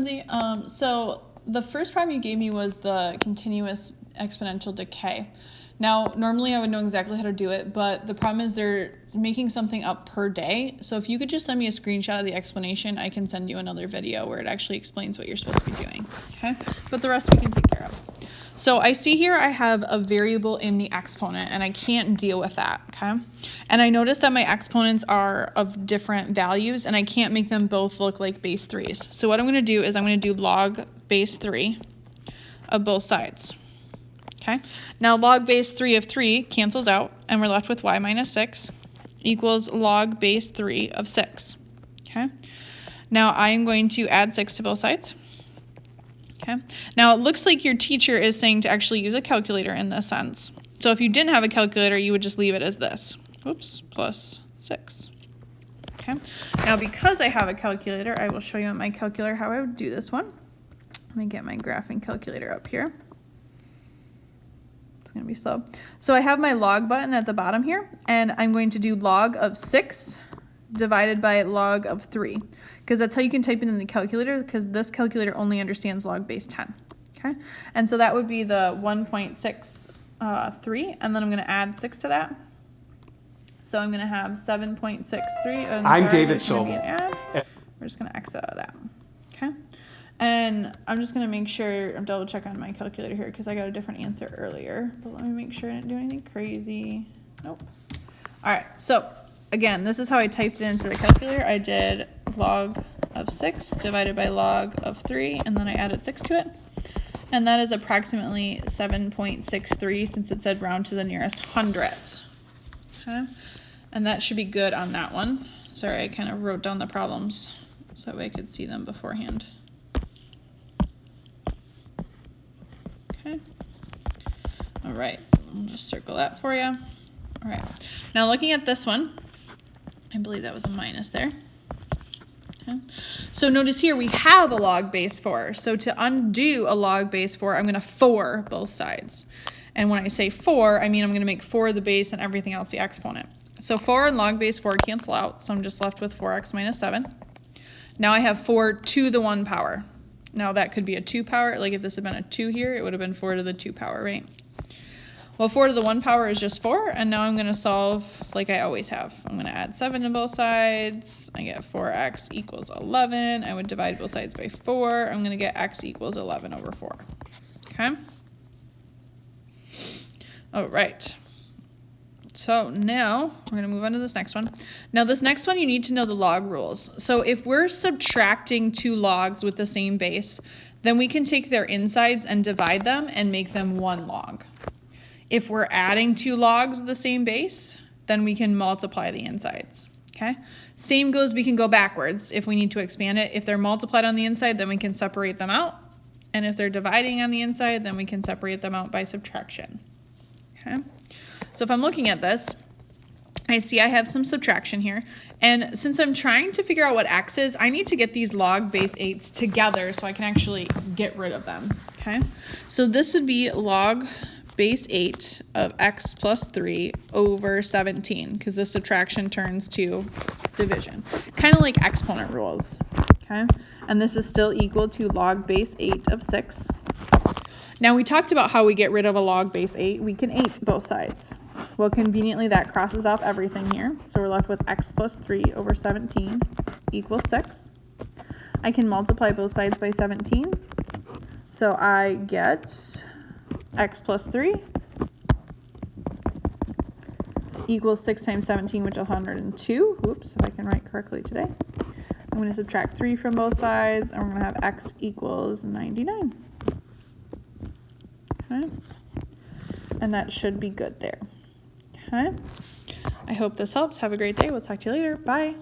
Lindsay, so the first problem you gave me was the continuous exponential decay. Now, normally I would know exactly how to do it, but the problem is they're making something up per day. So if you could just send me a screenshot of the explanation, I can send you another video where it actually explains what you're supposed to be doing, okay? But the rest we can take care of. So I see here I have a variable in the exponent, and I can't deal with that, okay? And I notice that my exponents are of different values, and I can't make them both look like base 3s. So what I'm going to do is I'm going to do log base 3 of both sides. Okay, now log base 3 of 3 cancels out, and we're left with y minus 6 equals log base 3 of 6. Okay, now I am going to add 6 to both sides. Okay, now it looks like your teacher is saying to actually use a calculator in this sense. So if you didn't have a calculator, you would just leave it as this. Oops, plus 6. Okay, now because I have a calculator, I will show you on my calculator how I would do this one. Let me get my graphing calculator up here. It's going to be slow. So I have my log button at the bottom here, and I'm going to do log of 6 divided by log of 3, because that's how you can type it in the calculator, because this calculator only understands log base 10. Okay, and so that would be the 1.63, and then I'm going to add 6 to that. So I'm going to have 7.63. I'm David Sobel. We're just going to X out of that. Okay. And I'm just going to make sure, I'm double check on my calculator here because I got a different answer earlier. But let me make sure I didn't do anything crazy. Nope. All right. So again, this is how I typed it into the calculator. I did log of 6 divided by log of 3, and then I added 6 to it. And that is approximately 7.63 since it said round to the nearest hundredth. Okay. And that should be good on that one. Sorry, I kind of wrote down the problems so that way I could see them beforehand. Okay. All right, I'll just circle that for you. All right, now looking at this one, I believe that was a minus there. Okay. So notice here we have a log base 4. So to undo a log base 4, I'm going to 4 both sides. And when I say 4, I mean I'm going to make 4 the base and everything else the exponent. So 4 and log base 4 cancel out, so I'm just left with 4x minus 7. Now I have 4 to the 1 power. Now that could be a 2 power, like if this had been a 2 here, it would have been 4 to the 2 power, right? Well, 4 to the 1 power is just 4, and now I'm going to solve like I always have. I'm going to add 7 to both sides. I get 4x equals 11. I would divide both sides by 4. I'm going to get x equals 11 over 4. Okay? All right. So now we're going to move on to this next one. Now this next one, you need to know the log rules. So if we're subtracting 2 logs with the same base, then we can take their insides and divide them and make them 1 log. If we're adding 2 logs of the same base, then we can multiply the insides. Okay? Same goes, we can go backwards if we need to expand it. If they're multiplied on the inside, then we can separate them out. And if they're dividing on the inside, then we can separate them out by subtraction. Okay? So if I'm looking at this, I see I have some subtraction here. And since I'm trying to figure out what x is, I need to get these log base 8s together so I can actually get rid of them. Okay? So this would be log base 8 of x plus 3 over 17, because this subtraction turns to division. Kind of like exponent rules. Okay? And this is still equal to log base 8 of 6. Now we talked about how we get rid of a log base 8. We can 8 both sides. Well, conveniently that crosses off everything here. So we're left with x plus 3 over 17 equals 6. I can multiply both sides by 17. So I get x plus 3 equals 6 times 17, which is 102. Oops, if I can write correctly today. I'm going to subtract 3 from both sides, and we're going to have x equals 99. Okay. And that should be good there. Okay. I hope this helps. Have a great day. We'll talk to you later. Bye.